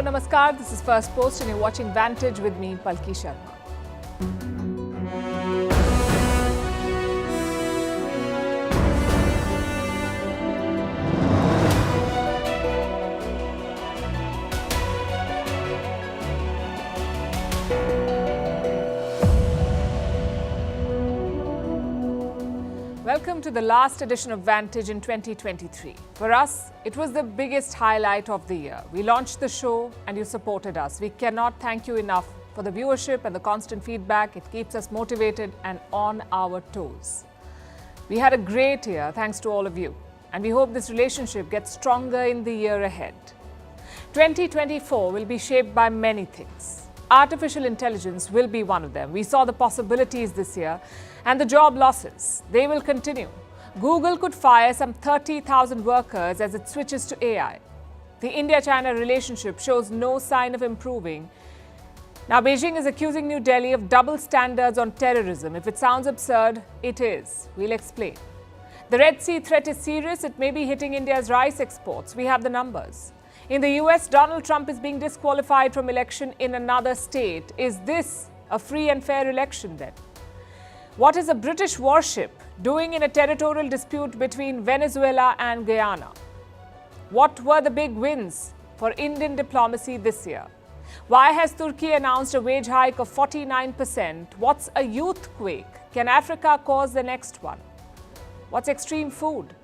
namaskar. This is Firstpost and you're watching Vantage with me, Palki Sharma. Welcome to the last edition of Vantage in 2023. For us, it was the biggest highlight of the year. We launched the show and you supported us. We cannot thank you enough for the viewership and the constant feedback. It keeps us motivated and on our toes. We had a great year thanks to all of you, and we hope this relationship gets stronger in the year ahead. 2024 will be shaped by many things. Artificial intelligence will be one of them. We saw the possibilities this year. And the job losses, they will continue. Google could fire some 30,000 workers as it switches to AI. The India-China relationship shows no sign of improving. Now, Beijing is accusing New Delhi of double standards on terrorism. If it sounds absurd, it is. We'll explain. The Red Sea threat is serious. It may be hitting India's rice exports. We have the numbers. In the US, Donald Trump is being disqualified from election in another state. Is this a free and fair election then? What is a British warship doing in a territorial dispute between Venezuela and Guyana? What were the big wins for Indian diplomacy this year? Why has Turkey announced a wage hike of 49%? What's a youthquake? Can Africa cause the next one? What's extreme food?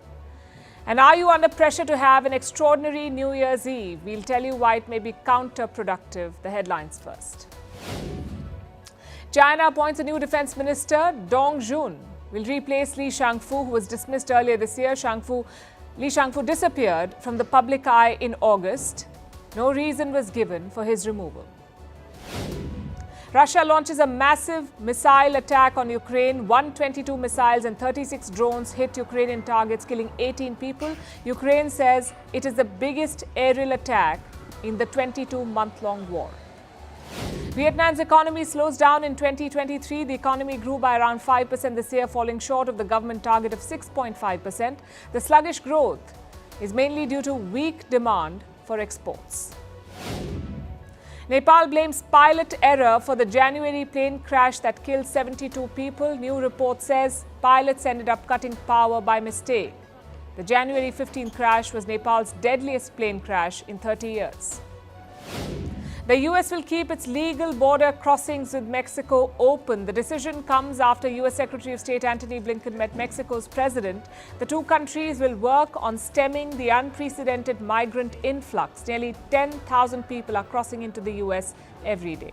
And are you under pressure to have an extraordinary New Year's Eve? We'll tell you why it may be counterproductive. The headlines first. China appoints a new defense minister. Dong Jun will replace Li Shangfu, who was dismissed earlier this year. Li Shangfu disappeared from the public eye in August. No reason was given for his removal. Russia launches a massive missile attack on Ukraine. 122 missiles and 36 drones hit Ukrainian targets, killing 18 people. Ukraine says it is the biggest aerial attack in the 22-month-long war. Vietnam's economy slows down in 2023. The economy grew by around 5% this year, falling short of the government target of 6.5%. The sluggish growth is mainly due to weak demand for exports. Nepal blames pilot error for the January plane crash that killed 72 people. New report says pilots ended up cutting power by mistake. The January 15 crash was Nepal's deadliest plane crash in 30 years. The US will keep its legal border crossings with Mexico open. The decision comes after US Secretary of State Antony Blinken met Mexico's president. The two countries will work on stemming the unprecedented migrant influx. Nearly 10,000 people are crossing into the US every day.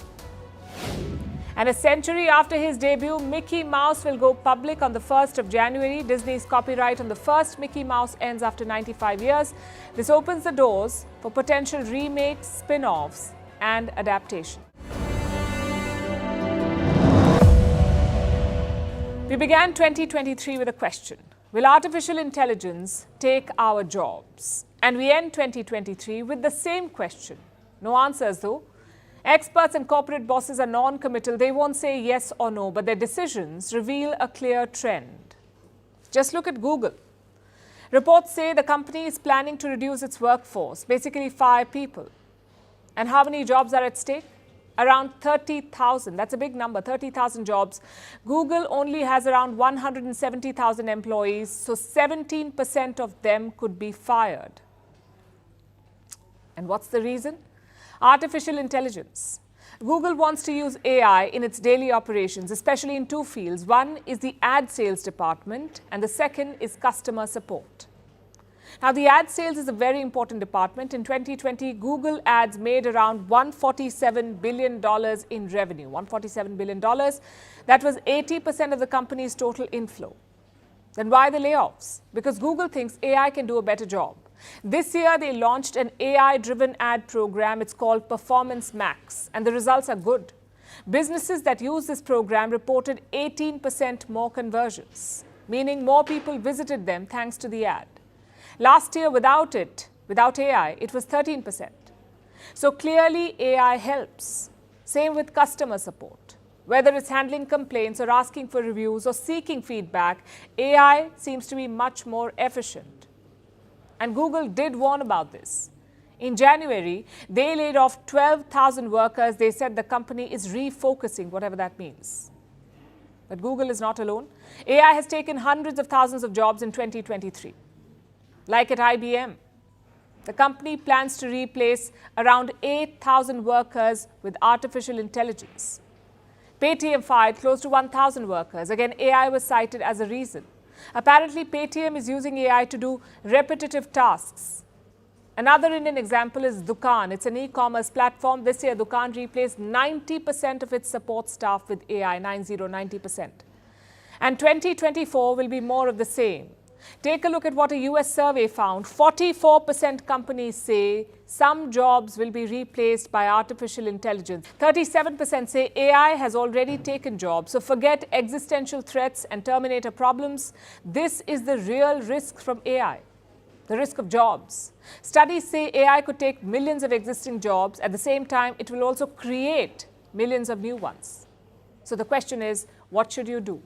And a century after his debut, Mickey Mouse will go public on the 1st of January. Disney's copyright on the first Mickey Mouse ends after 95 years. This opens the doors for potential remakes, spin-offs, and adaptation. We began 2023 with a question. Will artificial intelligence take our jobs? And we end 2023 with the same question. No answers though. Experts and corporate bosses are non-committal. They won't say yes or no, but their decisions reveal a clear trend. Just look at Google. Reports say the company is planning to reduce its workforce, basically fire people. And how many jobs are at stake? Around 30,000. That's a big number, 30,000 jobs. Google only has around 170,000 employees, so 17% of them could be fired. And what's the reason? Artificial intelligence. Google wants to use AI in its daily operations, especially in two fields. One is the ad sales department, and the second is customer support. Now, the ad sales is a very important department. In 2020, Google Ads made around $147 billion in revenue. $147 billion. That was 80% of the company's total inflow. Then why the layoffs? Because Google thinks AI can do a better job. This year, they launched an AI-driven ad program. It's called Performance Max, and the results are good. Businesses that use this program reported 18% more conversions, meaning more people visited them thanks to the ad. Last year, without AI, it was 13%. So clearly, AI helps. Same with customer support. Whether it's handling complaints or asking for reviews or seeking feedback, AI seems to be much more efficient. And Google did warn about this. In January, they laid off 12,000 workers. They said the company is refocusing, whatever that means. But Google is not alone. AI has taken hundreds of thousands of jobs in 2023. Like at IBM, the company plans to replace around 8,000 workers with artificial intelligence. Paytm fired close to 1,000 workers. Again, AI was cited as a reason. Apparently, Paytm is using AI to do repetitive tasks. Another Indian example is Dukaan. It's an e-commerce platform. This year, Dukaan replaced 90% of its support staff with AI, 90%. And 2024 will be more of the same. Take a look at what a US survey found. 44% companies say some jobs will be replaced by artificial intelligence. 37% say AI has already taken jobs. So forget existential threats and Terminator problems. This is the real risk from AI. The risk of jobs. Studies say AI could take millions of existing jobs. At the same time, it will also create millions of new ones. So the question is, what should you do?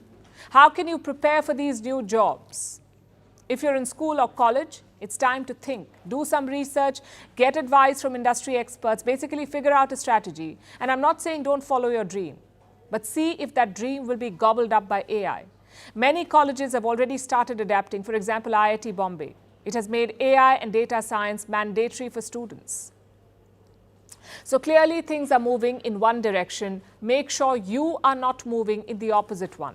How can you prepare for these new jobs? If you're in school or college, it's time to think. Do some research, get advice from industry experts, basically figure out a strategy. And I'm not saying don't follow your dream, but see if that dream will be gobbled up by AI. Many colleges have already started adapting. For example, IIT Bombay. It has made AI and data science mandatory for students. So clearly things are moving in one direction. Make sure you are not moving in the opposite one.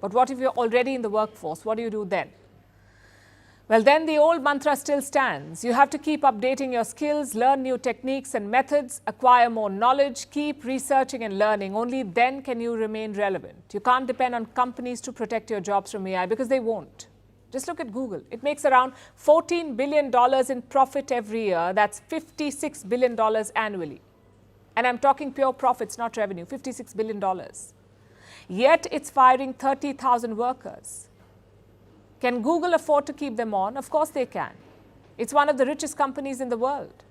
But what if you're already in the workforce? What do you do then? Well, then the old mantra still stands. You have to keep updating your skills, learn new techniques and methods, acquire more knowledge, keep researching and learning. Only then can you remain relevant. You can't depend on companies to protect your jobs from AI because they won't. Just look at Google. It makes around $14 billion in profit every year. That's $56 billion annually. And I'm talking pure profits, not revenue, $56 billion. Yet it's firing 30,000 workers. Can Google afford to keep them on? Of course they can. It's one of the richest companies in the world.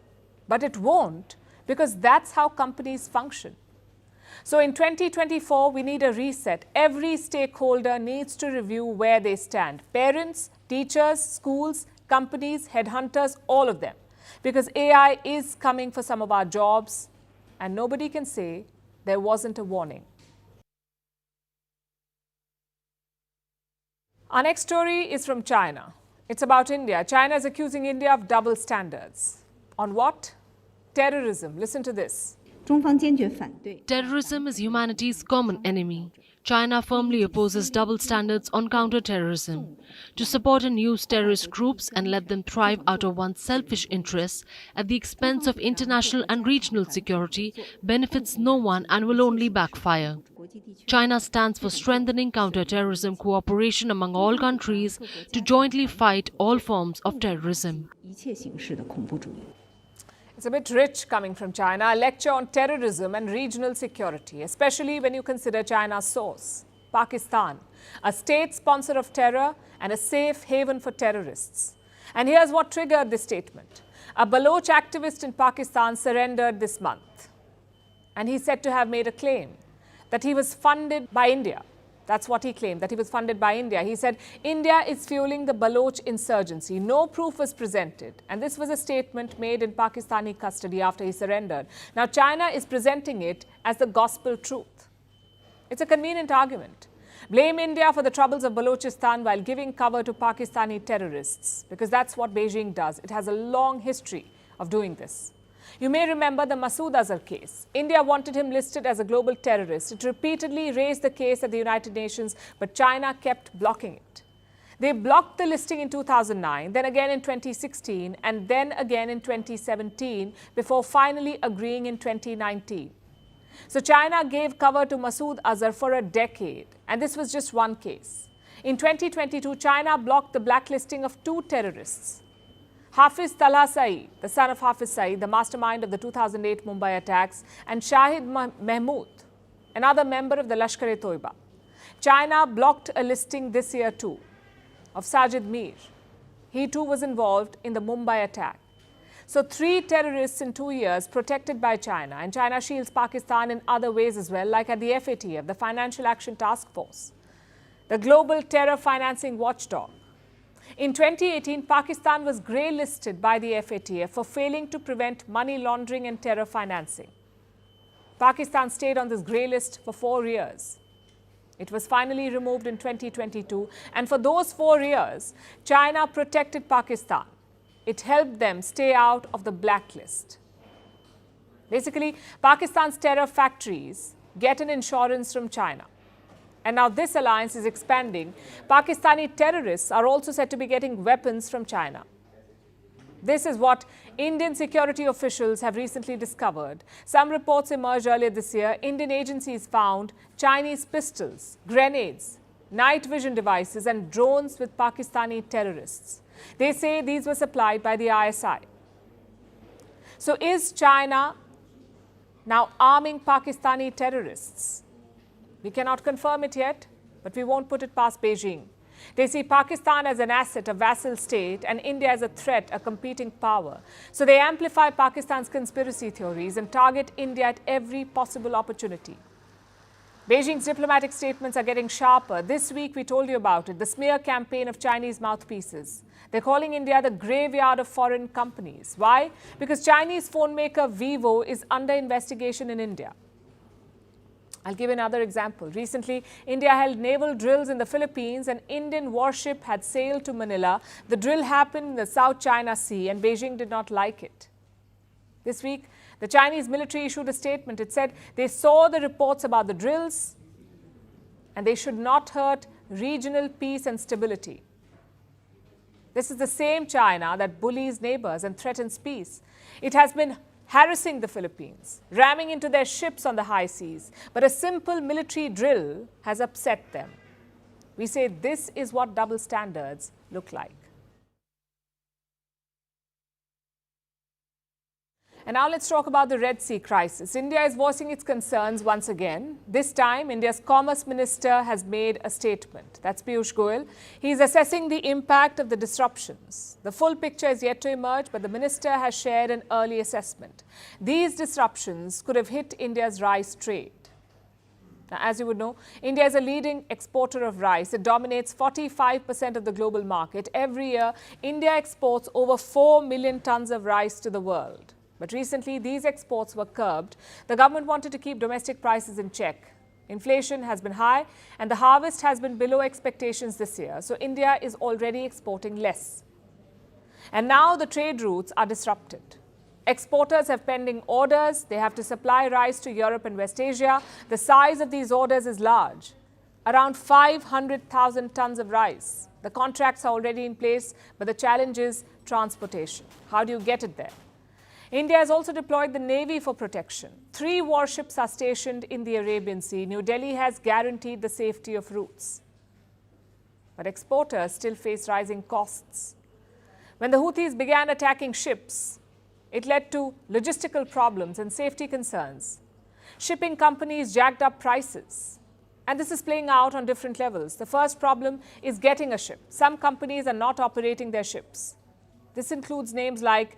But it won't because that's how companies function. So in 2024, we need a reset. Every stakeholder needs to review where they stand. Parents, teachers, schools, companies, headhunters, all of them. Because AI is coming for some of our jobs, and nobody can say there wasn't a warning. Our next story is from China. It's about India. China is accusing India of double standards. On what? Terrorism. Listen to this. Terrorism is humanity's common enemy. China firmly opposes double standards on counter-terrorism. To support and use terrorist groups and let them thrive out of one's selfish interests at the expense of international and regional security benefits no one and will only backfire. China stands for strengthening counter-terrorism cooperation among all countries to jointly fight all forms of terrorism. It's a bit rich coming from China, a lecture on terrorism and regional security, especially when you consider China's source, Pakistan, a state sponsor of terror and a safe haven for terrorists. And here's what triggered this statement. A Baloch activist in Pakistan surrendered this month. And he's said to have made a claim that he was funded by India. That's what he claimed, that he was funded by India. He said, India is fueling the Baloch insurgency. No proof was presented. And this was a statement made in Pakistani custody after he surrendered. Now, China is presenting it as the gospel truth. It's a convenient argument. Blame India for the troubles of Balochistan while giving cover to Pakistani terrorists, because that's what Beijing does. It has a long history of doing this. You may remember the Masood Azhar case. India wanted him listed as a global terrorist. It repeatedly raised the case at the United Nations, but China kept blocking it. They blocked the listing in 2009, then again in 2016, and then again in 2017, before finally agreeing in 2019. So China gave cover to Masood Azhar for a decade, and this was just one case. In 2022, China blocked the blacklisting of two terrorists. Hafiz Talha Saeed, the son of Hafiz Saeed, the mastermind of the 2008 Mumbai attacks, and Shahid Mahmood, another member of the Lashkar-e-Toiba. China blocked a listing this year too, of Sajid Mir. He too was involved in the Mumbai attack. So 3 terrorists in 2 years protected by China, and China shields Pakistan in other ways as well, like at the FATF, the Financial Action Task Force, the Global Terror Financing Watchdog. In 2018, Pakistan was grey-listed by the FATF for failing to prevent money laundering and terror financing. Pakistan stayed on this grey list for 4 years. It was finally removed in 2022, and for those 4 years, China protected Pakistan. It helped them stay out of the blacklist. Basically, Pakistan's terror factories get an insurance from China. And now this alliance is expanding. Pakistani terrorists are also said to be getting weapons from China. This is what Indian security officials have recently discovered. Some reports emerged earlier this year. Indian agencies found Chinese pistols, grenades, night vision devices and drones with Pakistani terrorists. They say these were supplied by the ISI. So is China now arming Pakistani terrorists? We cannot confirm it yet, but we won't put it past Beijing. They see Pakistan as an asset, a vassal state, and India as a threat, a competing power. So they amplify Pakistan's conspiracy theories and target India at every possible opportunity. Beijing's diplomatic statements are getting sharper. This week we told you about it, the smear campaign of Chinese mouthpieces. They're calling India the graveyard of foreign companies. Why? Because Chinese phone maker Vivo is under investigation in India. I'll give another example. Recently, India held naval drills in the Philippines. An Indian warship had sailed to Manila. The drill happened in the South China Sea and Beijing did not like it. This week, the Chinese military issued a statement. It said they saw the reports about the drills and they should not hurt regional peace and stability. This is the same China that bullies neighbors and threatens peace. It has been harassing the Philippines, ramming into their ships on the high seas. But a simple military drill has upset them. We say this is what double standards look like. And now let's talk about the Red Sea crisis. India is voicing its concerns once again. This time, India's Commerce Minister has made a statement. That's Piyush Goyal. He is assessing the impact of the disruptions. The full picture is yet to emerge, but the minister has shared an early assessment. These disruptions could have hit India's rice trade. Now, as you would know, India is a leading exporter of rice. It dominates 45% of the global market. Every year, India exports over 4 million tons of rice to the world. But recently, these exports were curbed. The government wanted to keep domestic prices in check. Inflation has been high and the harvest has been below expectations this year. So India is already exporting less. And now the trade routes are disrupted. Exporters have pending orders. They have to supply rice to Europe and West Asia. The size of these orders is large, around 500,000 tons of rice. The contracts are already in place, but the challenge is transportation. How do you get it there? India has also deployed the Navy for protection. 3 warships are stationed in the Arabian Sea. New Delhi has guaranteed the safety of routes. But exporters still face rising costs. When the Houthis began attacking ships, it led to logistical problems and safety concerns. Shipping companies jacked up prices. And this is playing out on different levels. The first problem is getting a ship. Some companies are not operating their ships. This includes names like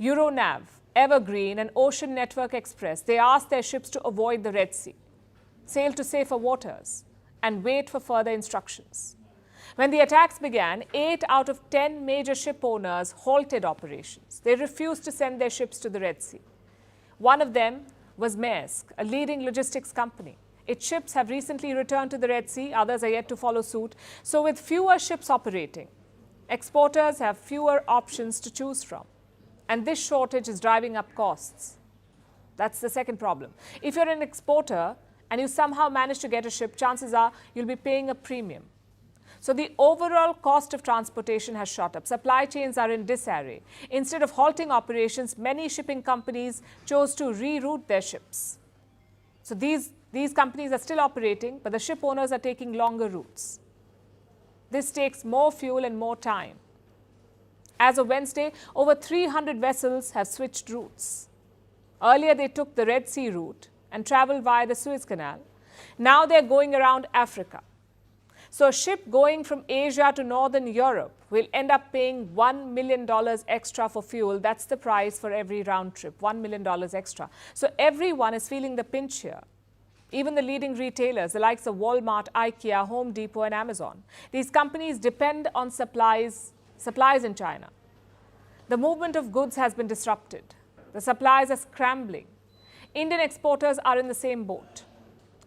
Euronav, Evergreen and Ocean Network Express. They asked their ships to avoid the Red Sea, sail to safer waters and wait for further instructions. When the attacks began, 8 out of 10 major ship owners halted operations. They refused to send their ships to the Red Sea. One of them was Maersk, a leading logistics company. Its ships have recently returned to the Red Sea. Others are yet to follow suit. So with fewer ships operating, exporters have fewer options to choose from. And this shortage is driving up costs. That's the second problem. If you're an exporter and you somehow manage to get a ship, chances are you'll be paying a premium. So the overall cost of transportation has shot up. Supply chains are in disarray. Instead of halting operations, many shipping companies chose to reroute their ships. So these companies are still operating, but the ship owners are taking longer routes. This takes more fuel and more time. As of Wednesday, over 300 vessels have switched routes. Earlier, they took the Red Sea route and traveled via the Suez Canal. Now they're going around Africa. So a ship going from Asia to Northern Europe will end up paying $1 million extra for fuel. That's the price for every round trip, $1 million extra. So everyone is feeling the pinch here. Even the leading retailers, the likes of Walmart, IKEA, Home Depot and Amazon, these companies depend on supplies in China. The movement of goods has been disrupted. The supplies are scrambling. Indian exporters are in the same boat.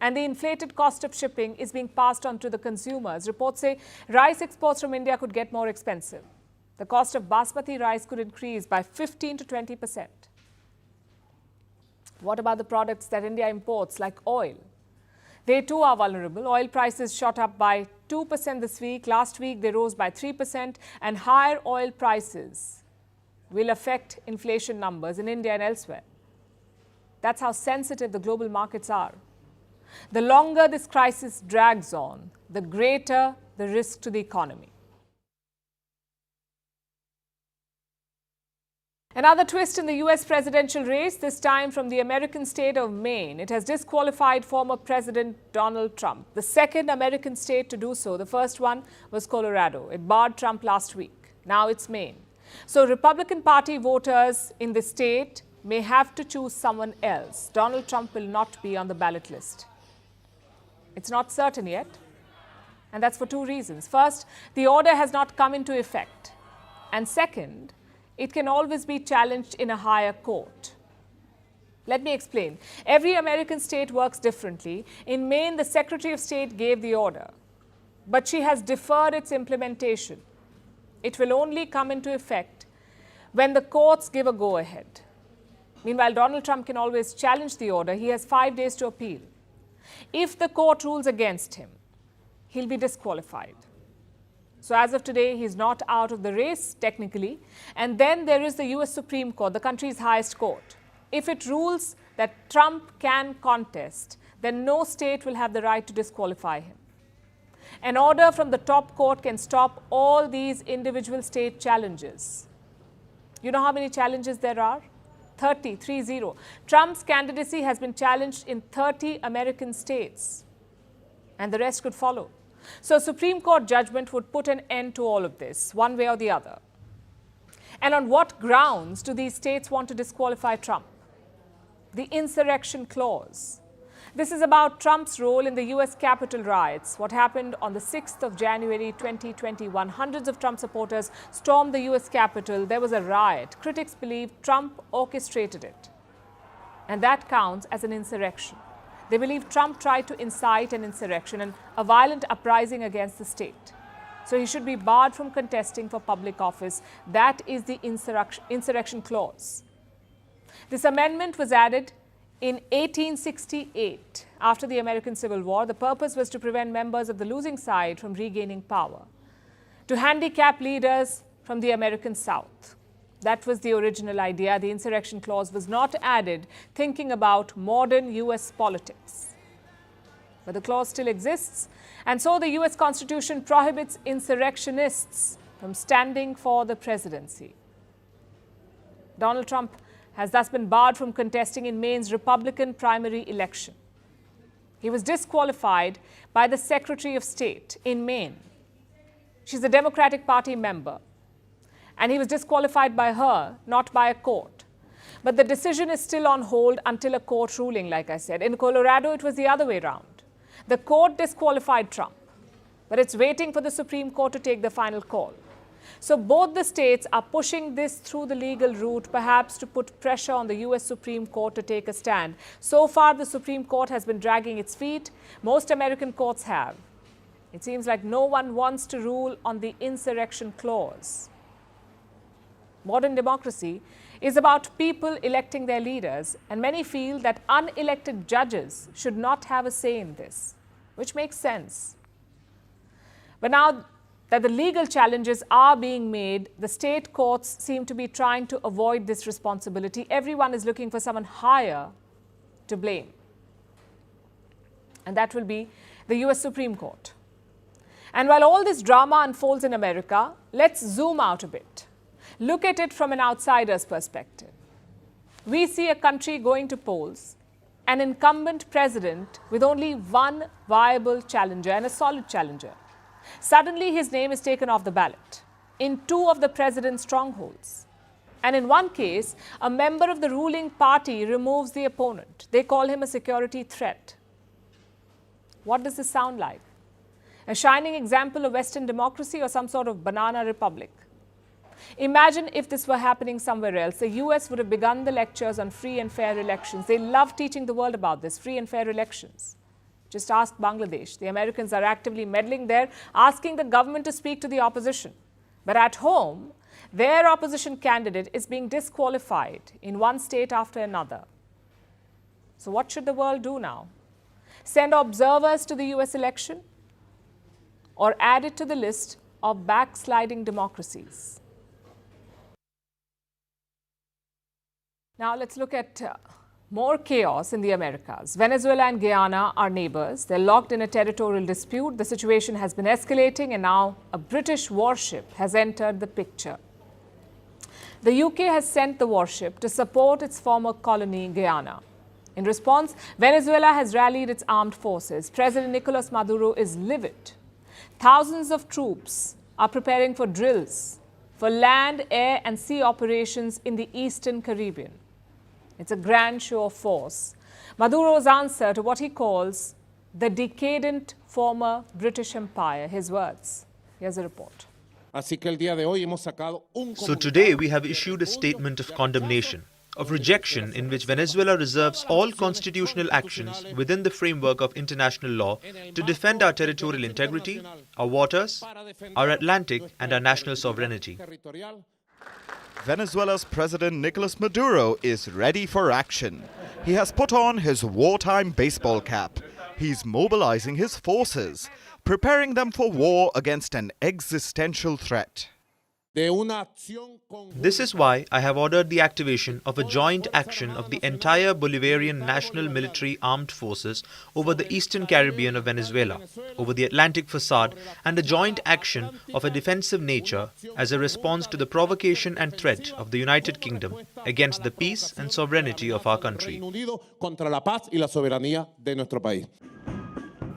And the inflated cost of shipping is being passed on to the consumers. Reports say rice exports from India could get more expensive. The cost of basmati rice could increase by 15 to 20%. What about the products that India imports, like oil? They too are vulnerable. Oil prices shot up by 2% this week. Last week, they rose by 3%. And higher oil prices will affect inflation numbers in India and elsewhere. That's how sensitive the global markets are. The longer this crisis drags on, the greater the risk to the economy. Another twist in the US presidential race, this time from the American state of Maine. It has disqualified former President Donald Trump, the second American state to do so. The first one was Colorado. It barred Trump last week. Now it's Maine. So Republican Party voters in the state may have to choose someone else. Donald Trump will not be on the ballot list. It's not certain yet, and that's for two reasons. First, the order has not come into effect. And second, it can always be challenged in a higher court. Let me explain. Every American state works differently. In Maine, the Secretary of State gave the order, but she has deferred its implementation. It will only come into effect when the courts give a go-ahead. Meanwhile, Donald Trump can always challenge the order. He has 5 days to appeal. If the court rules against him, he'll be disqualified. So as of today, he's not out of the race, technically. And then there is the US Supreme Court, the country's highest court. If it rules that Trump can contest, then no state will have the right to disqualify him. An order from the top court can stop all these individual state challenges. You know how many challenges there are? 30. Trump's candidacy has been challenged in 30 American states, and the rest could follow. So Supreme Court judgment would put an end to all of this, one way or the other. And on what grounds do these states want to disqualify Trump? The insurrection clause. This is about Trump's role in the US Capitol riots, what happened on the 6th of January 2021. Hundreds of Trump supporters stormed the US Capitol. There was a riot. Critics believe Trump orchestrated it. And that counts as an insurrection. They believe Trump tried to incite an insurrection and a violent uprising against the state. So he should be barred from contesting for public office. That is the insurrection clause. This amendment was added in 1868, after the American Civil War. The purpose was to prevent members of the losing side from regaining power, to handicap leaders from the American South. That was the original idea. The insurrection clause was not added thinking about modern US politics. But the clause still exists, and so the US Constitution prohibits insurrectionists from standing for the presidency. Donald Trump has thus been barred from contesting in Maine's Republican primary election. He was disqualified by the Secretary of State in Maine. She's a Democratic Party member. And he was disqualified by her, not by a court. But the decision is still on hold until a court ruling, like I said. In Colorado, it was the other way around. The court disqualified Trump, but it's waiting for the Supreme Court to take the final call. So both the states are pushing this through the legal route, perhaps to put pressure on the US Supreme Court to take a stand. So far, the Supreme Court has been dragging its feet. Most American courts have. It seems like no one wants to rule on the insurrection clause. Modern democracy is about people electing their leaders, and many feel that unelected judges should not have a say in this, which makes sense. But now that the legal challenges are being made, the state courts seem to be trying to avoid this responsibility. Everyone is looking for someone higher to blame, and that will be the US Supreme Court. And while all this drama unfolds in America, let's zoom out a bit. Look at it from an outsider's perspective. We see a country going to polls, an incumbent president with only one viable challenger and a solid challenger. Suddenly, his name is taken off the ballot in two of the president's strongholds. And in one case, a member of the ruling party removes the opponent. They call him a security threat. What does this sound like? A shining example of Western democracy or some sort of banana republic? Imagine if this were happening somewhere else. The US would have begun the lectures on free and fair elections. They love teaching the world about this, free and fair elections. Just ask Bangladesh. The Americans are actively meddling there, asking the government to speak to the opposition. But at home, their opposition candidate is being disqualified in one state after another. So what should the world do now? Send observers to the US election? Or add it to the list of backsliding democracies? Now let's look at more chaos in the Americas. Venezuela and Guyana are neighbors. They're locked in a territorial dispute. The situation has been escalating, and now a British warship has entered the picture. The UK has sent the warship to support its former colony, Guyana. In response, Venezuela has rallied its armed forces. President Nicolas Maduro is livid. Thousands of troops are preparing for drills for land, air, and sea operations in the Eastern Caribbean. It's a grand show of force. Maduro's answer to what he calls the decadent former British Empire. His words. Here's a report. So today we have issued a statement of condemnation, of rejection, in which Venezuela reserves all constitutional actions within the framework of international law to defend our territorial integrity, our waters, our Atlantic, and our national sovereignty. Venezuela's President Nicolas Maduro is ready for action. He has put on his wartime baseball cap. He's mobilizing his forces, preparing them for war against an existential threat. This is why I have ordered the activation of a joint action of the entire Bolivarian National Military Armed Forces over the Eastern Caribbean of Venezuela, over the Atlantic facade, and a joint action of a defensive nature as a response to the provocation and threat of the United Kingdom against the peace and sovereignty of our country.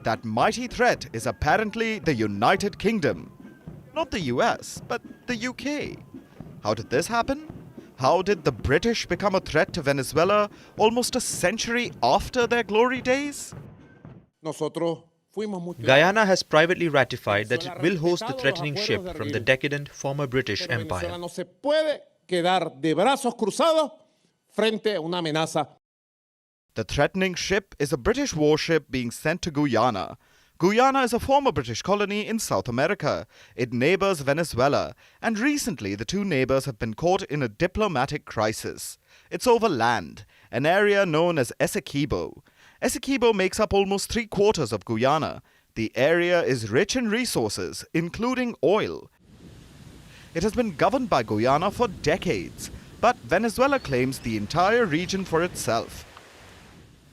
That mighty threat is apparently the United Kingdom. Not the US, but the UK. How did this happen? How did the British become a threat to Venezuela almost a century after their glory days? Guyana has privately ratified that it will host the threatening ship from the decadent former British Empire. The threatening ship is a British warship being sent to Guyana. Guyana is a former British colony in South America. It neighbors Venezuela, and recently the two neighbors have been caught in a diplomatic crisis. It's over land, an area known as Essequibo. Essequibo makes up almost 3/4 of Guyana. The area is rich in resources, including oil. It has been governed by Guyana for decades, but Venezuela claims the entire region for itself.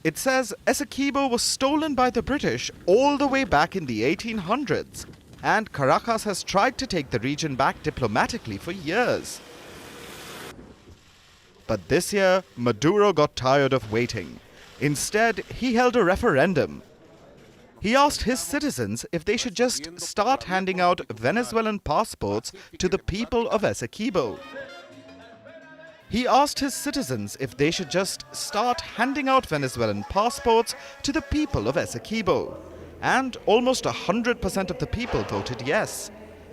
It says Essequibo was stolen by the British all the way back in the 1800s, and Caracas has tried to take the region back diplomatically for years. But this year, Maduro got tired of waiting. Instead, he held a referendum. He asked his citizens if they should just start handing out Venezuelan passports to the people of Essequibo. He asked his citizens if they should just start handing out Venezuelan passports to the people of Essequibo. And almost 100% of the people voted yes.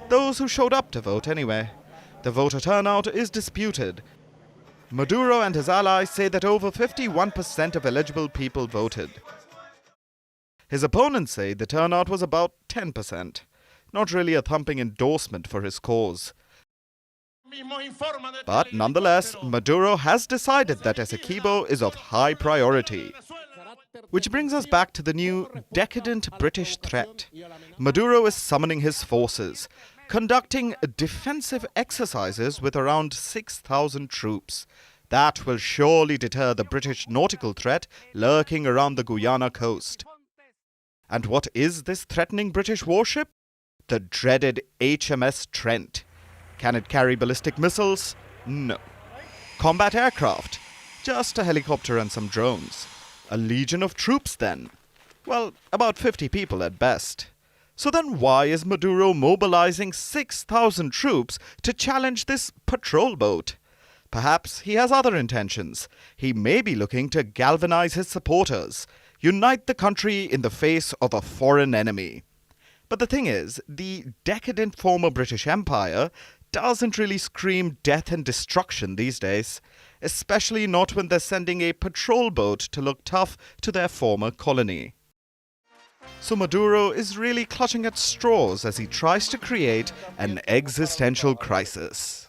Those who showed up to vote anyway. The voter turnout is disputed. Maduro and his allies say that over 51% of eligible people voted. His opponents say the turnout was about 10%. Not really a thumping endorsement for his cause. But nonetheless, Maduro has decided that Essequibo is of high priority. Which brings us back to the new decadent British threat. Maduro is summoning his forces, conducting defensive exercises with around 6,000 troops. That will surely deter the British nautical threat lurking around the Guyana coast. And what is this threatening British warship? The dreaded HMS Trent. Can it carry ballistic missiles? No. Combat aircraft? Just a helicopter and some drones. A legion of troops then? Well, about 50 people at best. So then why is Maduro mobilizing 6,000 troops to challenge this patrol boat? Perhaps he has other intentions. He may be looking to galvanize his supporters. unite the country in the face of a foreign enemy. But the thing is, the decadent former British Empire doesn't really scream death and destruction these days, especially not when they're sending a patrol boat to look tough to their former colony. So Maduro is really clutching at straws as he tries to create an existential crisis.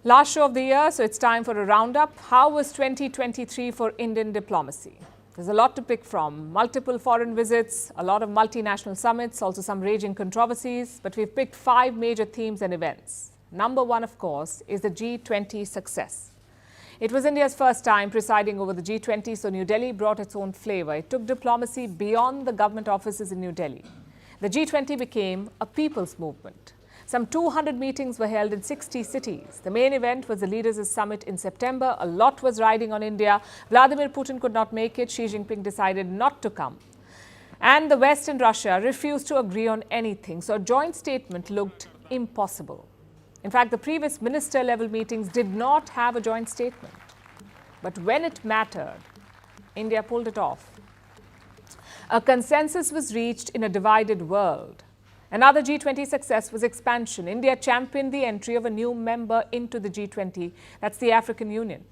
Last show of the year, so it's time for a roundup. How was 2023 for Indian diplomacy? There's a lot to pick from. Multiple foreign visits, a lot of multinational summits, also some raging controversies. But we've picked 5 major themes and events. Number 1, of course, is the G20 success. It was India's first time presiding over the G20, so New Delhi brought its own flavor. It took diplomacy beyond the government offices in New Delhi. The G20 became a people's movement. Some 200 meetings were held in 60 cities. The main event was the Leaders' Summit in September. A lot was riding on India. Vladimir Putin could not make it. Xi Jinping decided not to come. And the West and Russia refused to agree on anything, so a joint statement looked impossible. In fact, the previous minister-level meetings did not have a joint statement. But when it mattered, India pulled it off. A consensus was reached in a divided world. Another G20 success was expansion. India championed the entry of a new member into the G20, that's the African Union.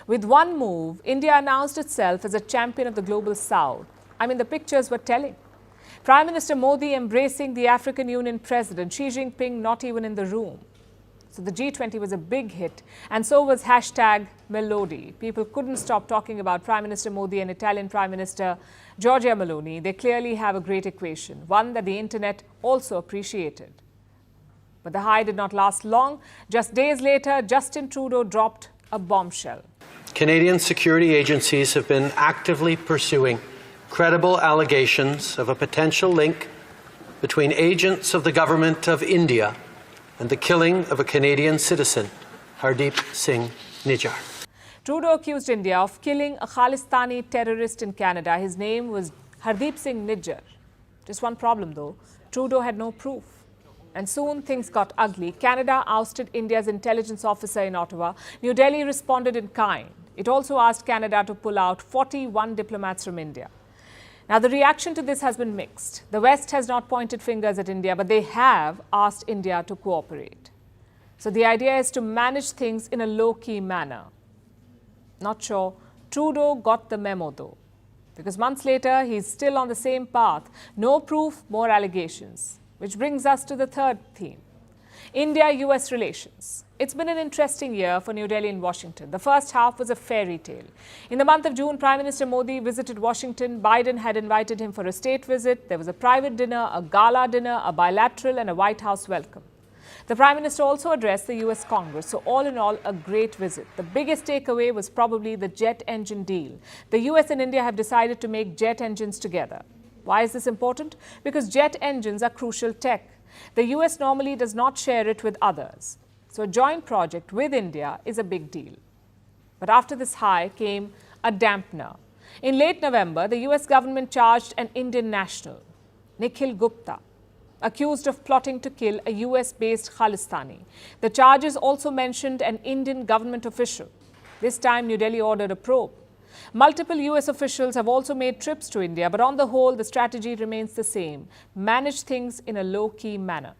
With one move, India announced itself as a champion of the global south. I mean, the pictures were telling. Prime Minister Modi embracing the African Union President, Xi Jinping not even in the room. So the G20 was a big hit, and so was hashtag Melody. People couldn't stop talking about Prime Minister Modi and Italian Prime Minister Giorgia Meloni. They clearly have a great equation, one that the internet also appreciated. But the high did not last long. Just days later, Justin Trudeau dropped a bombshell. Canadian security agencies have been actively pursuing credible allegations of a potential link between agents of the government of India and the killing of a Canadian citizen, Hardeep Singh Nijjar. Trudeau accused India of killing a Khalistani terrorist in Canada. His name was Hardeep Singh Nijjar. Just one problem though, Trudeau had no proof. And soon things got ugly. Canada ousted India's intelligence officer in Ottawa. New Delhi responded in kind. It also asked Canada to pull out 41 diplomats from India. Now, the reaction to this has been mixed. The West has not pointed fingers at India, but they have asked India to cooperate. So the idea is to manage things in a low-key manner. Not sure Trudeau got the memo, though, because months later, he's still on the same path. No proof, more allegations. Which brings us to the third theme. India-US relations. It's been an interesting year for New Delhi and Washington. The first half was a fairy tale. In the month of June, Prime Minister Modi visited Washington. Biden had invited him for a state visit. There was a private dinner, a gala dinner, a bilateral and a White House welcome. The Prime Minister also addressed the US Congress. So all in all, a great visit. The biggest takeaway was probably the jet engine deal. The US and India have decided to make jet engines together. Why is this important? Because jet engines are crucial tech. The US normally does not share it with others. So a joint project with India is a big deal. But after this high came a dampener. In late November, the US government charged an Indian national, Nikhil Gupta, accused of plotting to kill a US-based Khalistani. The charges also mentioned an Indian government official. This time, New Delhi ordered a probe. Multiple US officials have also made trips to India, but on the whole, the strategy remains the same. Manage things in a low-key manner.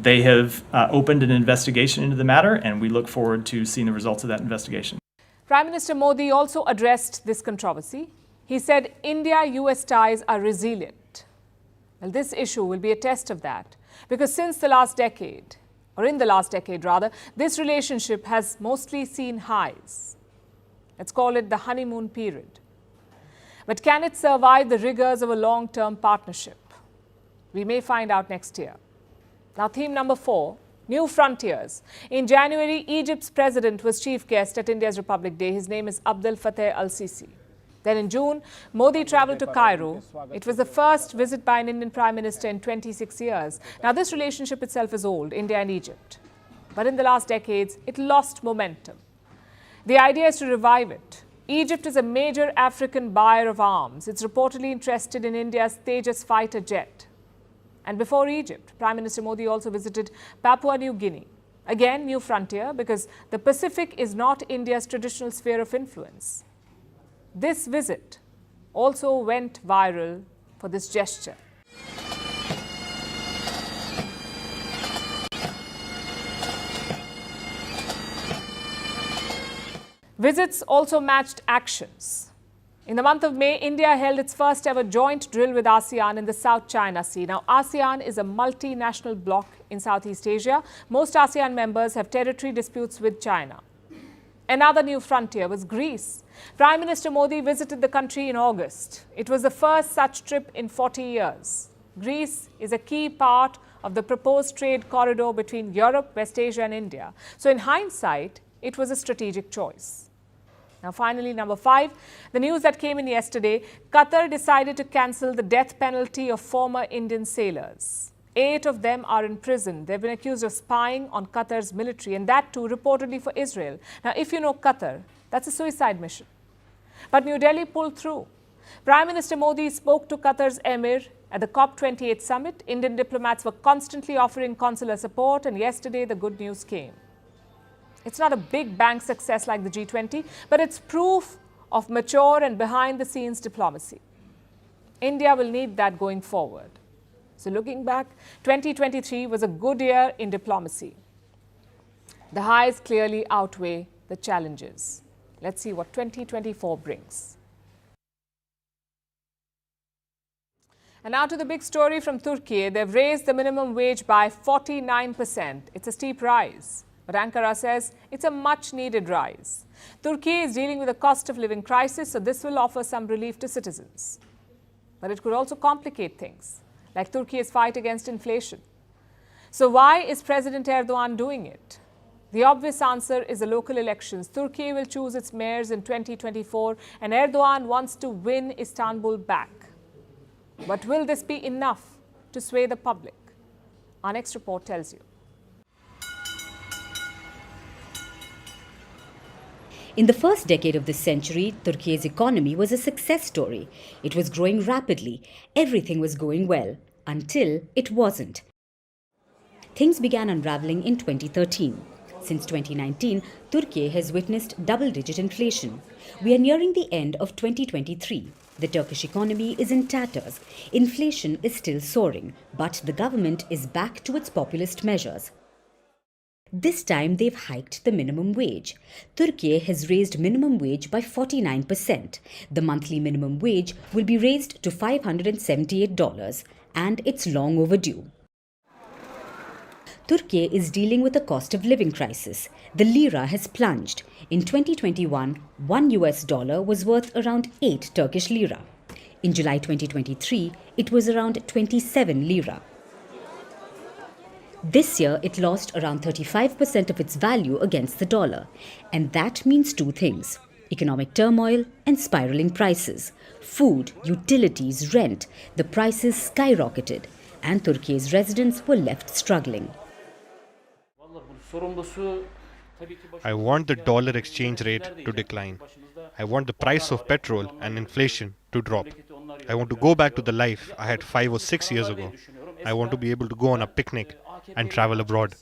They have opened an investigation into the matter, and we look forward to seeing the results of that investigation. Prime Minister Modi also addressed this controversy. He said India-US ties are resilient. Well, this issue will be a test of that, because since the last decade, or in the last decade rather, this relationship has mostly seen highs. Let's call it the honeymoon period. But can it survive the rigors of a long-term partnership? We may find out next year. Now, theme number 4, New Frontiers. In January, Egypt's president was chief guest at India's Republic Day. His name is Abdel Fattah al-Sisi. Then in June, Modi traveled to Cairo. It was the first visit by an Indian prime minister in 26 years. Now, this relationship itself is old, India and Egypt. But in the last decades, it lost momentum. The idea is to revive it. Egypt is a major African buyer of arms. It's reportedly interested in India's Tejas fighter jet. And before Egypt, Prime Minister Modi also visited Papua New Guinea. Again, new frontier because the Pacific is not India's traditional sphere of influence. This visit also went viral for this gesture. Visits also matched actions. In the month of May, India held its first ever joint drill with ASEAN in the South China Sea. Now, ASEAN is a multinational bloc in Southeast Asia. Most ASEAN members have territory disputes with China. Another new frontier was Greece. Prime Minister Modi visited the country in August. It was the first such trip in 40 years. Greece is a key part of the proposed trade corridor between Europe, West Asia and India. So in hindsight, it was a strategic choice. Now finally, number 5, the news that came in yesterday, Qatar decided to cancel the death penalty of former Indian sailors. 8 of them are in prison. They've been accused of spying on Qatar's military, and that too reportedly for Israel. Now, if you know Qatar, that's a suicide mission. But New Delhi pulled through. Prime Minister Modi spoke to Qatar's emir at the COP28 summit. Indian diplomats were constantly offering consular support, and yesterday the good news came. It's not a big bang success like the G20, but it's proof of mature and behind-the-scenes diplomacy. India will need that going forward. So looking back, 2023 was a good year in diplomacy. The highs clearly outweigh the challenges. Let's see what 2024 brings. And now to the big story from Turkey. They've raised the minimum wage by 49%. It's a steep rise. But Ankara says it's a much-needed rise. Turkey is dealing with a cost of living crisis, so this will offer some relief to citizens. But it could also complicate things, like Turkey's fight against inflation. So why is President Erdogan doing it? The obvious answer is the local elections. Turkey will choose its mayors in 2024, and Erdogan wants to win Istanbul back. But will this be enough to sway the public? Our next report tells you. In the first decade of this century, Turkey's economy was a success story. It was growing rapidly. Everything was going well. Until it wasn't. Things began unraveling in 2013. Since 2019, Turkey has witnessed double-digit inflation. We are nearing the end of 2023. The Turkish economy is in tatters. Inflation is still soaring, but the government is back to its populist measures. This time they've hiked the minimum wage. Turkey has raised minimum wage by 49%. The monthly minimum wage will be raised to $578, and it's long overdue. Turkey is dealing with a cost of living crisis. The lira has plunged. In 2021, $1 was worth around 8 Turkish lira. In July 2023, it was around 27 lira. This year, it lost around 35% of its value against the dollar. And that means two things: economic turmoil and spiraling prices. Food, utilities, rent, the prices skyrocketed, and Turkey's residents were left struggling. I want the dollar exchange rate to decline. I want the price of petrol and inflation to drop. I want to go back to the life I had 5 or 6 years ago. I want to be able to go on a picnic and travel abroad.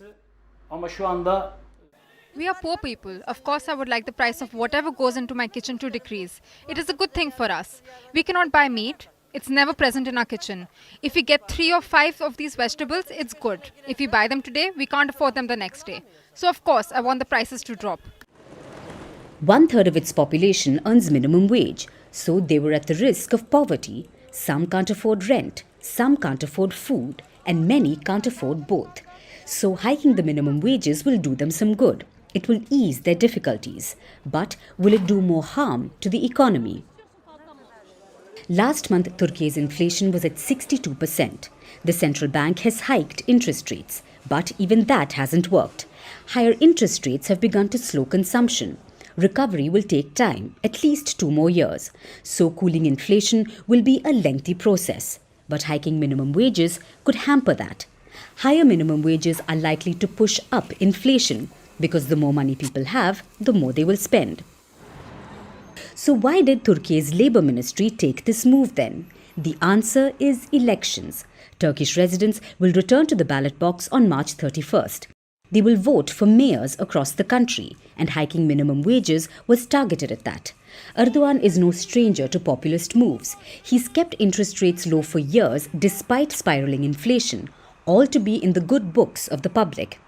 We are poor people. Of course, I would like the price of whatever goes into my kitchen to decrease. It is a good thing for us. We cannot buy meat. It's never present in our kitchen. If we get 3 or 5 of these vegetables, it's good. If we buy them today, we can't afford them the next day. So, of course, I want the prices to drop. 1/3 of its population earns minimum wage, so they were at the risk of poverty. Some can't afford rent, some can't afford food, and many can't afford both. So hiking the minimum wages will do them some good. It will ease their difficulties. But will it do more harm to the economy? Last month, Turkey's inflation was at 62%. The central bank has hiked interest rates, but even that hasn't worked. Higher interest rates have begun to slow consumption. Recovery will take time, at least 2 more years. So cooling inflation will be a lengthy process. But hiking minimum wages could hamper that. Higher minimum wages are likely to push up inflation, because the more money people have, the more they will spend. So why did Turkey's Labour Ministry take this move then? The answer is elections. Turkish residents will return to the ballot box on March 31st. They will vote for mayors across the country, and hiking minimum wages was targeted at that. Erdogan is no stranger to populist moves. He's kept interest rates low for years despite spiraling inflation, all to be in the good books of the public.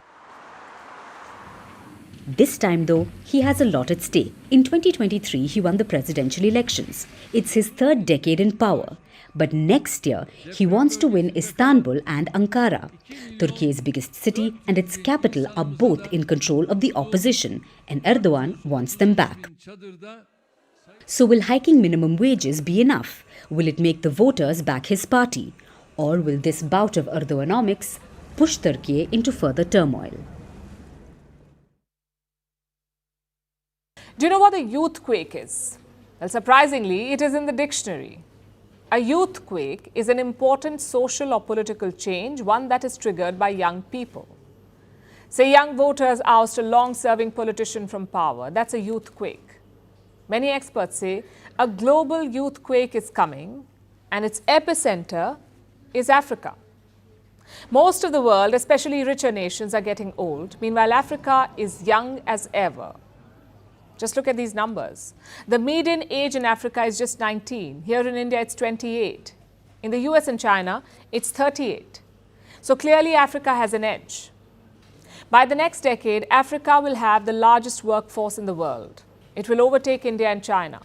This time, though, he has a lot at stake. In 2023, he won the presidential elections. It's his third decade in power. But next year, he wants to win Istanbul and Ankara. Turkey's biggest city and its capital are both in control of the opposition, and Erdogan wants them back. So will hiking minimum wages be enough? Will it make the voters back his party? Or will this bout of Erdoganomics push Turkey into further turmoil? Do you know what a youthquake is? Well, surprisingly, it is in the dictionary. A youthquake is an important social or political change, one that is triggered by young people. Say young voters oust a long-serving politician from power. That's a youthquake. Many experts say a global youthquake is coming, and its epicenter is Africa. Most of the world, especially richer nations, are getting old. Meanwhile, Africa is young as ever. Just look at these numbers. The median age in Africa is just 19. Here in India, it's 28. In the US and China, it's 38. So clearly, Africa has an edge. By the next decade, Africa will have the largest workforce in the world. It will overtake India and China.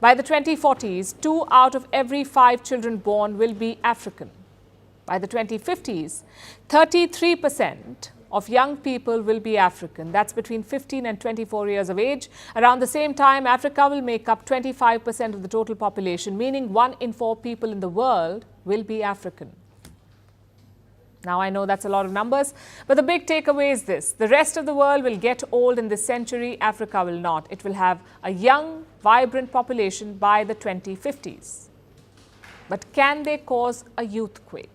By the 2040s, 2 out of every 5 children born will be African. By the 2050s, 33% of young people will be African. That's between 15 and 24 years of age. Around the same time, Africa will make up 25% of the total population, meaning 1 in 4 people in the world will be African. Now, I know that's a lot of numbers, but the big takeaway is this. The rest of the world will get old in this century. Africa will not. It will have a young, vibrant population by the 2050s. But can they cause a youthquake?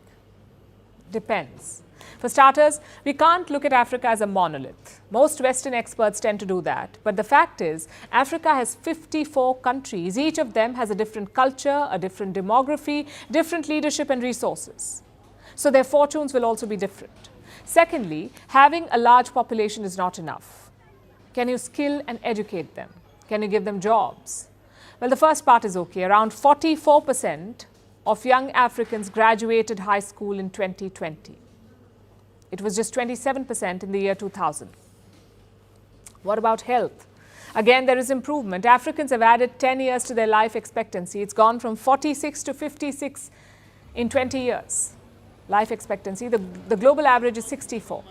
Depends. For starters, we can't look at Africa as a monolith. Most Western experts tend to do that. But the fact is, Africa has 54 countries. Each of them has a different culture, a different demography, different leadership and resources. So their fortunes will also be different. Secondly, having a large population is not enough. Can you skill and educate them? Can you give them jobs? Well, the first part is okay. Around 44% of young Africans graduated high school in 2020. It was just 27% in the year 2000. What about health? Again, there is improvement. Africans have added 10 years to their life expectancy. It's gone from 46 to 56 in 20 years. Life expectancy, the global average is 64.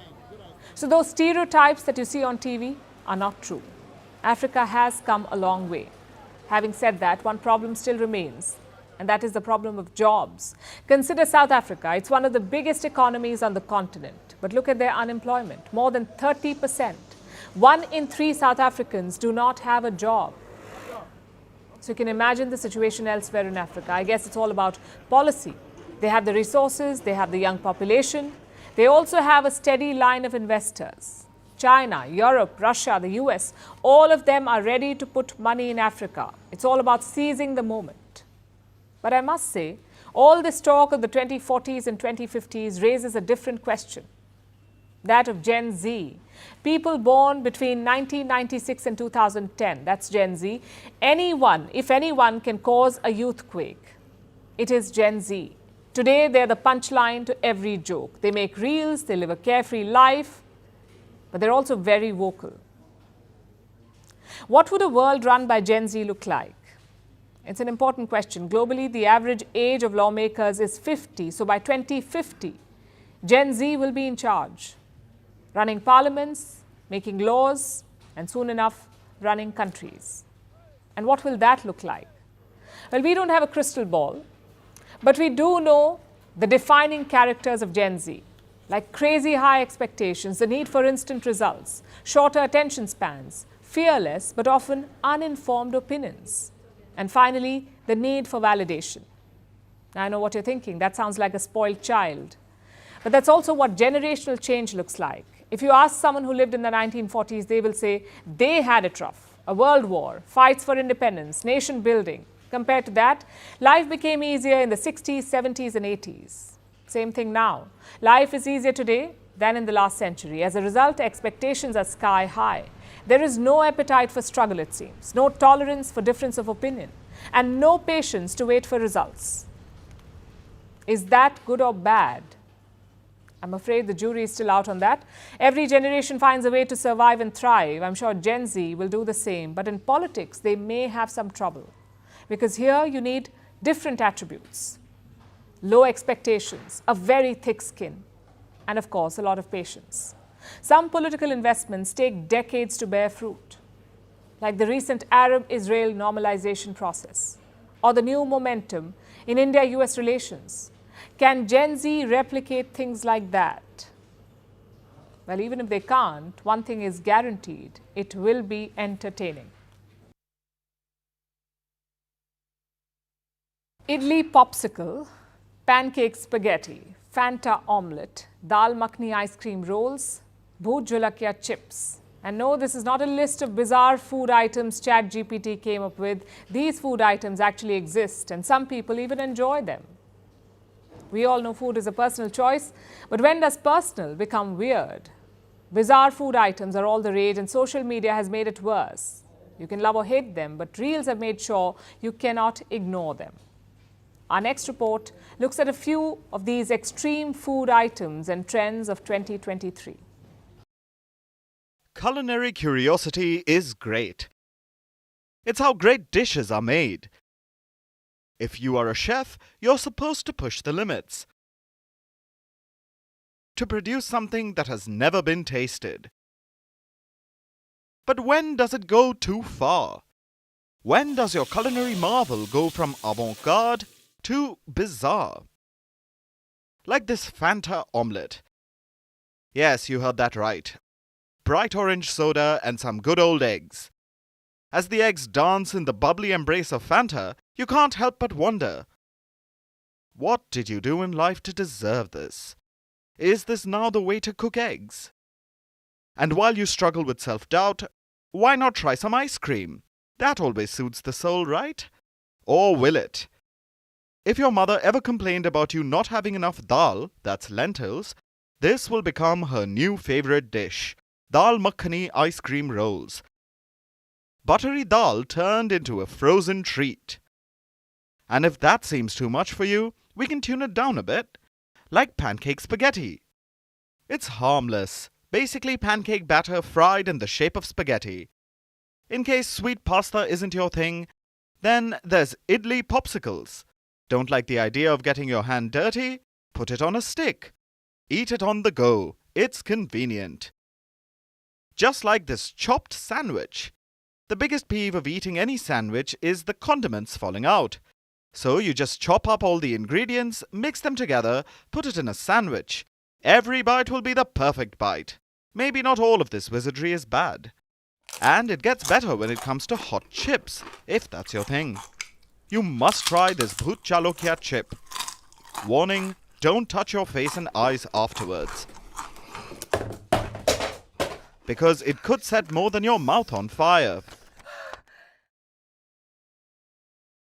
So those stereotypes that you see on TV are not true. Africa has come a long way. Having said that, one problem still remains, and that is the problem of jobs. Consider South Africa. It's one of the biggest economies on the continent. But look at their unemployment, more than 30%. 1 in 3 South Africans do not have a job. So you can imagine the situation elsewhere in Africa. I guess it's all about policy. They have the resources, they have the young population. They also have a steady line of investors. China, Europe, Russia, the US, all of them are ready to put money in Africa. It's all about seizing the moment. But I must say, all this talk of the 2040s and 2050s raises a different question. That of Gen Z. People born between 1996 and 2010, that's Gen Z. Anyone, if anyone, can cause a youthquake. It is Gen Z. Today, they're the punchline to every joke. They make reels, they live a carefree life, but they're also very vocal. What would a world run by Gen Z look like? It's an important question. Globally, the average age of lawmakers is 50. So by 2050, Gen Z will be in charge, running parliaments, making laws, and soon enough, running countries. And what will that look like? Well, we don't have a crystal ball, but we do know the defining characters of Gen Z, like crazy high expectations, the need for instant results, shorter attention spans, fearless but often uninformed opinions, and finally, the need for validation. Now, I know what you're thinking. That sounds like a spoiled child. But that's also what generational change looks like. If you ask someone who lived in the 1940s, they will say they had it rough. A world war, fights for independence, nation building. Compared to that, life became easier in the 60s, 70s, and 80s. Same thing now. Life is easier today, than in the last century. As a result, expectations are sky high. There is no appetite for struggle, it seems, no tolerance for difference of opinion, and no patience to wait for results. Is that good or bad? I'm afraid the jury is still out on that. Every generation finds a way to survive and thrive. I'm sure Gen Z will do the same. But in politics, they may have some trouble. Because here you need different attributes. Low expectations, a very thick skin, and of course, a lot of patience. Some political investments take decades to bear fruit, like the recent Arab-Israel normalization process, or the new momentum in India-US relations. Can Gen Z replicate things like that? Well, even if they can't, one thing is guaranteed: it will be entertaining. Idli popsicle, pancake spaghetti, Fanta omelette, dal makhni ice cream rolls, bhoot jhulakya chips. And no, this is not a list of bizarre food items ChatGPT came up with. These food items actually exist, and some people even enjoy them. We all know food is a personal choice, but when does personal become weird? Bizarre food items are all the rage, and social media has made it worse. You can love or hate them, but Reels have made sure you cannot ignore them. Our next report looks at a few of these extreme food items and trends of 2023. Culinary curiosity is great. It's how great dishes are made. If you are a chef, you're supposed to push the limits, to produce something that has never been tasted. But when does it go too far? When does your culinary marvel go from avant-garde to bizarre? Like this Fanta omelette. Yes, you heard that right. Bright orange soda and some good old eggs. As the eggs dance in the bubbly embrace of Fanta, you can't help but wonder, what did you do in life to deserve this? Is this now the way to cook eggs? And while you struggle with self-doubt, why not try some ice cream? That always soothes the soul, right? Or will it? If your mother ever complained about you not having enough dal, that's lentils, this will become her new favorite dish, dal makhani ice cream rolls. Buttery dal turned into a frozen treat. And if that seems too much for you, we can tune it down a bit, like pancake spaghetti. It's harmless, basically pancake batter fried in the shape of spaghetti. In case sweet pasta isn't your thing, then there's idli popsicles. Don't like the idea of getting your hand dirty? Put it on a stick. Eat it on the go. It's convenient. Just like this chopped sandwich. The biggest peeve of eating any sandwich is the condiments falling out. So you just chop up all the ingredients, mix them together, put it in a sandwich. Every bite will be the perfect bite. Maybe not all of this wizardry is bad. And it gets better when it comes to hot chips, if that's your thing. You must try this bhoot jhulakya chip. Warning, don't touch your face and eyes afterwards, because it could set more than your mouth on fire.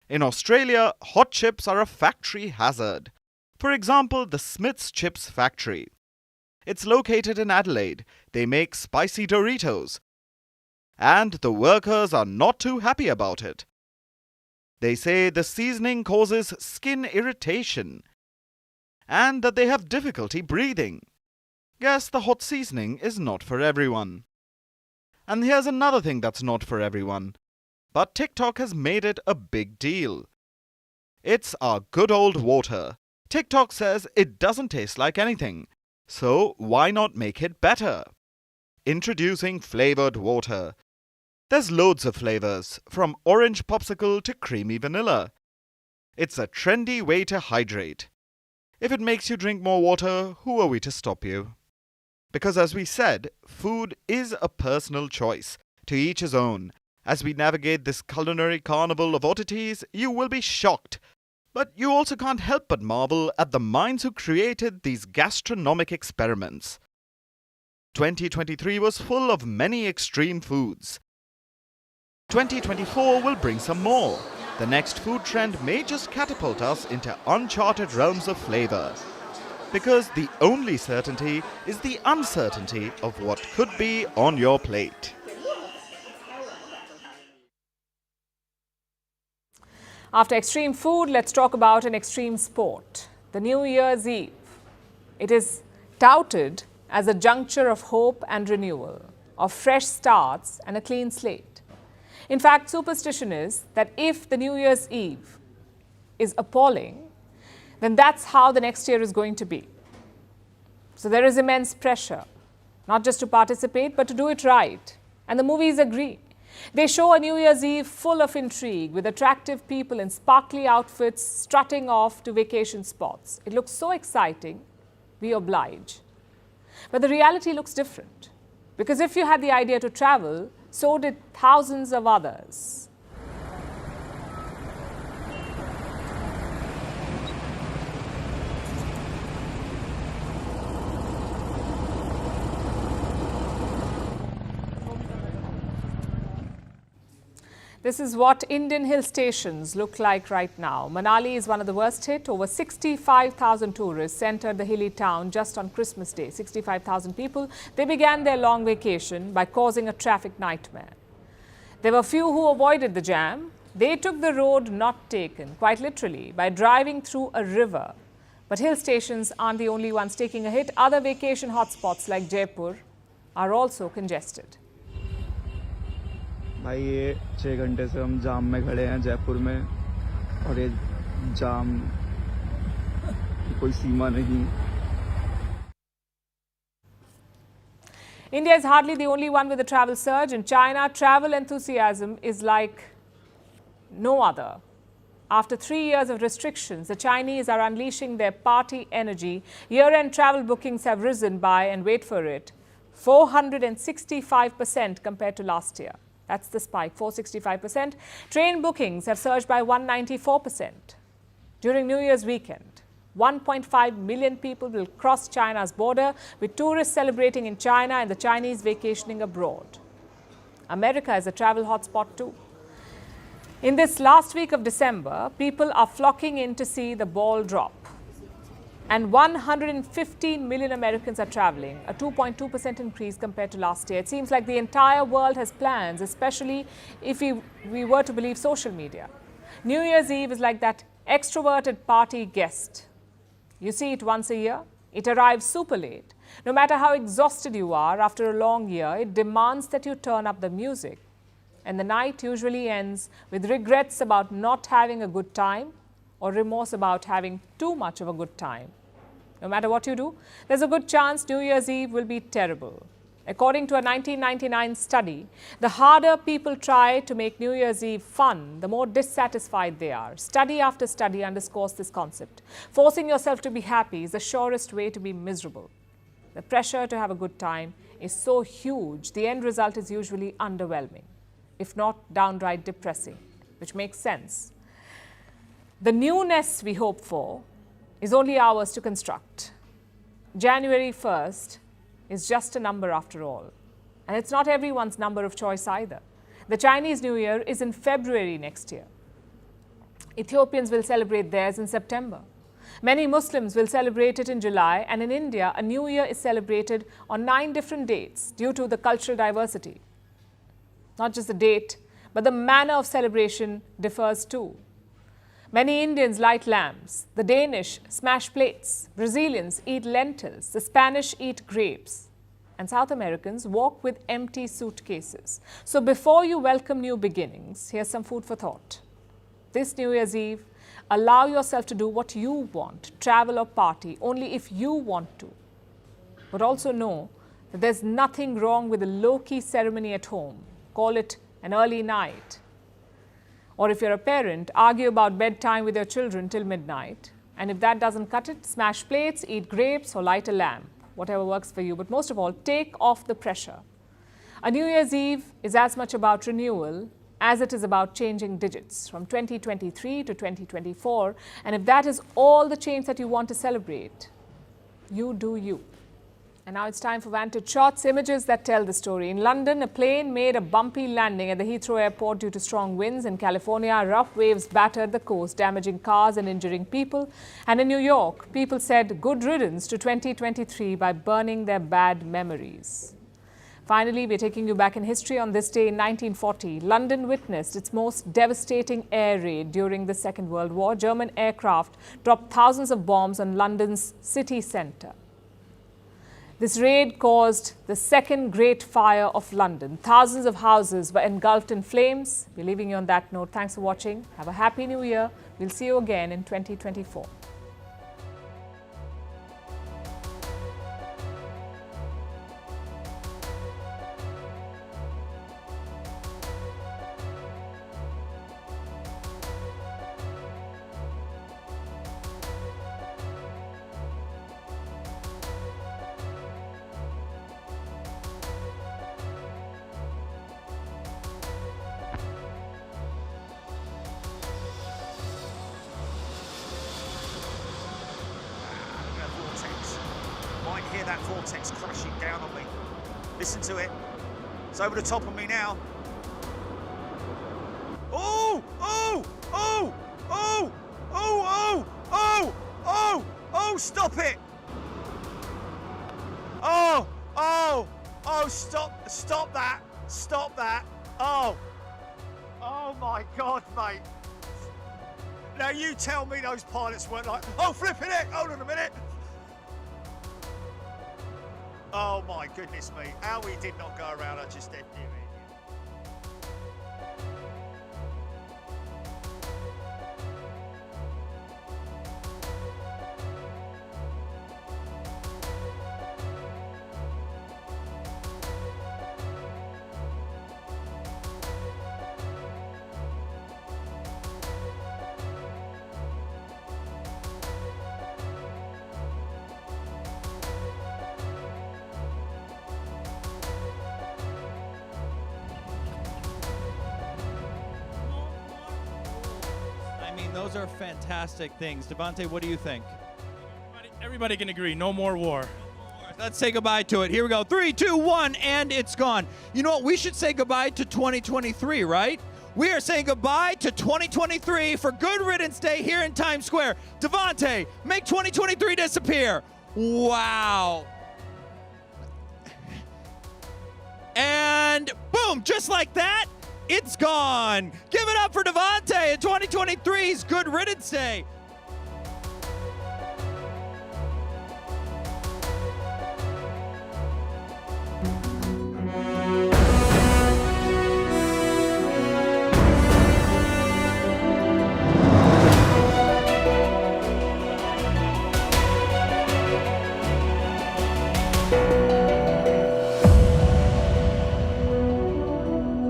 In Australia, hot chips are a factory hazard. For example, the Smith's Chips factory. It's located in Adelaide. They make spicy Doritos. And the workers are not too happy about it. They say the seasoning causes skin irritation and that they have difficulty breathing. Guess the hot seasoning is not for everyone. And here's another thing that's not for everyone. But TikTok has made it a big deal. It's our good old water. TikTok says it doesn't taste like anything. So why not make it better? Introducing flavored water. There's loads of flavors, from orange popsicle to creamy vanilla. It's a trendy way to hydrate. If it makes you drink more water, who are we to stop you? Because as we said, food is a personal choice, to each his own. As we navigate this culinary carnival of oddities, you will be shocked. But you also can't help but marvel at the minds who created these gastronomic experiments. 2023 was full of many extreme foods. 2024 will bring some more. The next food trend may just catapult us into uncharted realms of flavor. Because the only certainty is the uncertainty of what could be on your plate. After extreme food, let's talk about an extreme sport, the New Year's Eve. It is touted as a juncture of hope and renewal, of fresh starts and a clean slate. In fact, superstition is that if the New Year's Eve is appalling, then that's how the next year is going to be. So there is immense pressure, not just to participate, but to do it right. And the movies agree. They show a New Year's Eve full of intrigue, with attractive people in sparkly outfits strutting off to vacation spots. It looks so exciting, we oblige. But the reality looks different. Because if you had the idea to travel, so did thousands of others. This is what Indian hill stations look like right now. Manali is one of the worst hit. Over 65,000 tourists entered the hilly town just on Christmas Day. 65,000 people. They began their long vacation by causing a traffic nightmare. There were few who avoided the jam. They took the road not taken, quite literally, by driving through a river. But hill stations aren't the only ones taking a hit. Other vacation hotspots like Jaipur are also congested. भाई ये 6 घंटे से हम जाम में खड़े हैं जयपुर में और ये जाम की कोई सीमा नहीं. India is hardly the only one with a travel surge. In China, travel enthusiasm is like no other. After 3 years of restrictions, the Chinese are unleashing their party energy. Year-end travel bookings have risen by, and wait for it, 465% compared to last year. That's the spike, 465%. Train bookings have surged by 194%. During New Year's weekend, 1.5 million people will cross China's border, with tourists celebrating in China and the Chinese vacationing abroad. America is a travel hotspot too. In this last week of December, people are flocking in to see the ball drop. And 115 million Americans are traveling, a 2.2% increase compared to last year. It seems like the entire world has plans, especially if we were to believe social media. New Year's Eve is like that extroverted party guest. You see it once a year. It arrives super late. No matter how exhausted you are after a long year, it demands that you turn up the music. And the night usually ends with regrets about not having a good time or remorse about having too much of a good time. No matter what you do, there's a good chance New Year's Eve will be terrible. According to a 1999 study, the harder people try to make New Year's Eve fun, the more dissatisfied they are. Study after study underscores this concept. Forcing yourself to be happy is the surest way to be miserable. The pressure to have a good time is so huge, the end result is usually underwhelming, if not downright depressing, which makes sense. The newness we hope for is only ours to construct. January 1st is just a number after all. And it's not everyone's number of choice either. The Chinese New Year is in February next year. Ethiopians will celebrate theirs in September. Many Muslims will celebrate it in July, and in India, a New Year is celebrated on 9 different dates due to the cultural diversity. Not just the date, but the manner of celebration differs too. Many Indians light lamps, the Danish smash plates, Brazilians eat lentils, the Spanish eat grapes, and South Americans walk with empty suitcases. So before you welcome new beginnings, here's some food for thought. This New Year's Eve, allow yourself to do what you want, travel or party, only if you want to. But also know that there's nothing wrong with a low-key ceremony at home. Call it an early night. Or if you're a parent, argue about bedtime with your children till midnight. And if that doesn't cut it, smash plates, eat grapes, or light a lamp, whatever works for you. But most of all, take off the pressure. A New Year's Eve is as much about renewal as it is about changing digits from 2023 to 2024. And if that is all the change that you want to celebrate, you do you. And now it's time for Vantage Shots, images that tell the story. In London, a plane made a bumpy landing at the Heathrow airport due to strong winds. In California, rough waves battered the coast, damaging cars and injuring people. And in New York, people said good riddance to 2023 by burning their bad memories. Finally, we're taking you back in history. On this day in 1940, London witnessed its most devastating air raid during the Second World War. German aircraft dropped thousands of bombs on London's city centre. This raid caused the second Great Fire of London. Thousands of houses were engulfed in flames. We're leaving you on that note. Thanks for watching. Have a happy new year. We'll see you again in 2024. Might hear that vortex crashing down on me. Listen to it. It's over the top of me now. Oh! Oh! Oh! Oh! Oh! Oh! Oh! Oh! Stop it! Oh! Oh! Oh! Stop! Stop that! Stop that! Oh! Oh my God, mate! Now you tell me those pilots weren't like, oh, flipping it! Hold on a minute! Oh my goodness me, how we did not go around, I just didn't do it. Those are fantastic things. Devante, what do you think? Everybody can agree, no more war. Let's say goodbye to it. Here we go. 3, 2, 1, and it's gone. You know what? We should say goodbye to 2023, right? We are saying goodbye to 2023 for Good Riddance Day here in Times Square. Devante, make 2023 disappear. Wow. And boom, just like that, it's gone. Give it up for Devante in 2023's Good Riddance Day.